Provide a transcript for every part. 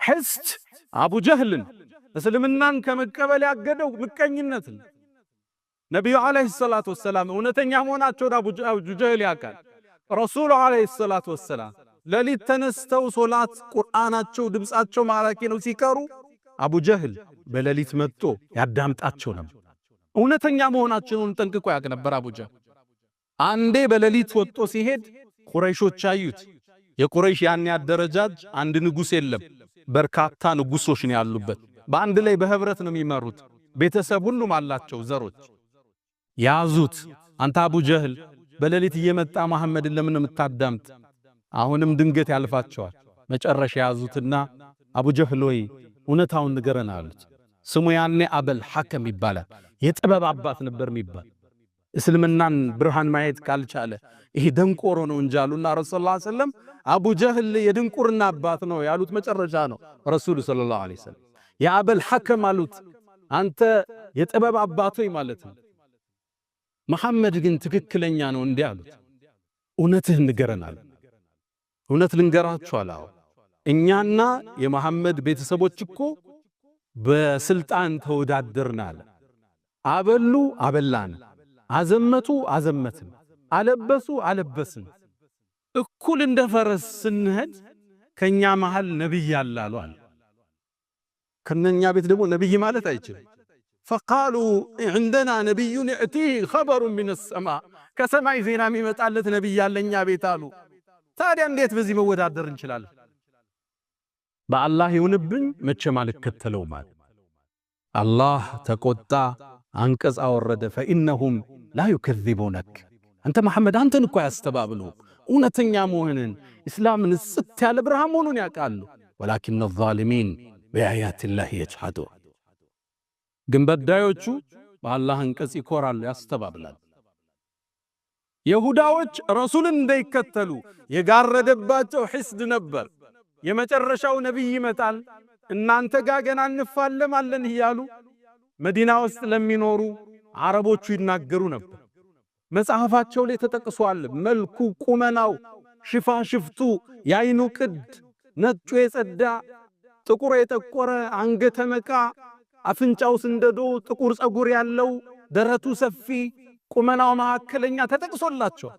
ሕስድ አቡ ጀህልን እስልምናን ከመቀበል ያገደው ምቀኝነት ነው። ነቢዩ ዓለይሂ ሰላቱ ወሰላም እውነተኛ መሆናቸውን አቡ ጀህል ያውቃል። ረሱሉ ዓለይሂ ሰላቱ ወሰላም ሌሊት ተነስተው ሶላት ቁርአናቸው ድምጻቸው ማራኪ ነው ሲቀሩ አቡ ጀህል በሌሊት መጥቶ ያዳምጣቸው ነበር። እውነተኛ መሆናቸውን ጠንቅቆ ያውቅ ነበር አቡ ጀህል። አንዴ በሌሊት ወጥቶ ሲሄድ ቁረይሾች አዩት። የቁረይሽ ያን ያደረጃጅ አንድ ንጉስ የለም፣ በርካታ ንጉሶች ነው ያሉበት። በአንድ ላይ በህብረት ነው የሚመሩት። ቤተሰብ ሁሉም አላቸው ዘሮች። ያዙት። አንተ አቡ ጀህል በሌሊት እየመጣ መሐመድን ለምን የምታዳምጥ? አሁንም ድንገት ያልፋቸዋል። መጨረሻ ያዙትና አቡ ጀህል ወይ እውነታውን ንገረን አሉት። ስሙ ያኔ አበል ሐከም ይባላል። የጥበብ አባት ነበር የሚባል። እስልምናን ብርሃን ማየት ካልቻለ ይሄ ደንቆሮ ነው እንጃሉና ረሱል ሰለላሁ ዐለይሂ ወሰለም አቡ ጀህል የድንቁርና አባት ነው ያሉት መጨረሻ ነው። ረሱል ሰለላሁ ዐለይሂ ወሰለም የአበል ሐከም አሉት፣ አንተ የጥበብ አባት ሆይ ማለት ነው። መሐመድ ግን ትክክለኛ ነው እንዲህ አሉት። እውነትህን ንገረናል። እውነት ልንገራችሁ አላው እኛና የመሐመድ ቤተሰቦች እኮ በስልጣን ተወዳደርናል። አበሉ አበላን፣ አዘመቱ አዘመትን፣ አለበሱ አለበስን። እኩል እንደ ፈረስ ስንሄድ ከኛ መሃል ነብይ ያላሉ አለ። ከነኛ ቤት ደግሞ ነብይ ማለት አይችልም። فقالوا عندنا نبي يأتيه خبر من السماء ከሰማይ ዜና የሚመጣለት ነብይ ያለኛ ቤት አሉ። ታዲያ እንዴት በዚህ መወዳደር እንችላለን? በአላህ ይሁንብኝ መቼም አልከተለው ማለት አላህ ተቆጣ፣ አንቀጽ አወረደ። فإنهم لا يكذبونك አንተ መሐመድ አንተን እኮ ያስተባብሉ እውነተኛ መሆንን እስላምን ጽት ያለ ብርሃን መሆኑን ያውቃሉ። ولكن الظالمين بآيات الله يجحدون ግን በዳዮቹ በአላህ አንቀጽ ይኮራሉ፣ ያስተባብላሉ። ይሁዳዎች ረሱልን እንዳይከተሉ የጋረደባቸው ሕስድ ነበር። የመጨረሻው ነብይ ይመጣል እናንተ ጋር ገና እንፋለማለን እያሉ መዲና ውስጥ ለሚኖሩ አረቦቹ ይናገሩ ነበር። መጽሐፋቸው ላይ ተጠቅሷል። መልኩ፣ ቁመናው፣ ሽፋሽፍቱ፣ ያይኑ ቅድ ነጩ የጸዳ ጥቁር የጠቆረ አንገተ መቃ አፍንጫው ስንደዶ ጥቁር ጸጉር ያለው ደረቱ ሰፊ ቁመናው መካከለኛ ተጠቅሶላቸው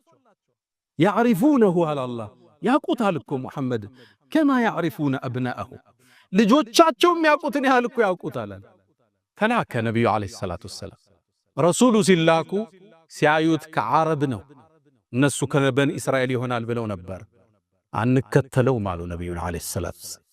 ያዕሪፉነሁ አላህ ያቁታል እኮ ሙሐመድ ከማ ያዕሪፉነ አብናአሁ ልጆቻቸውም ያቁትን ያህል እኮ ያቁታል። ተላከ ነብዩ አለይሂ ሰላቱ ወሰላም ረሱሉ ሲላኩ ሲያዩት ከዓረብ ነው። እነሱ ከበኒ እስራኤል ይሆናል ብለው ነበር። አንከተለው ማሉ ነብዩ አለይሂ ሰላቱ ወሰላም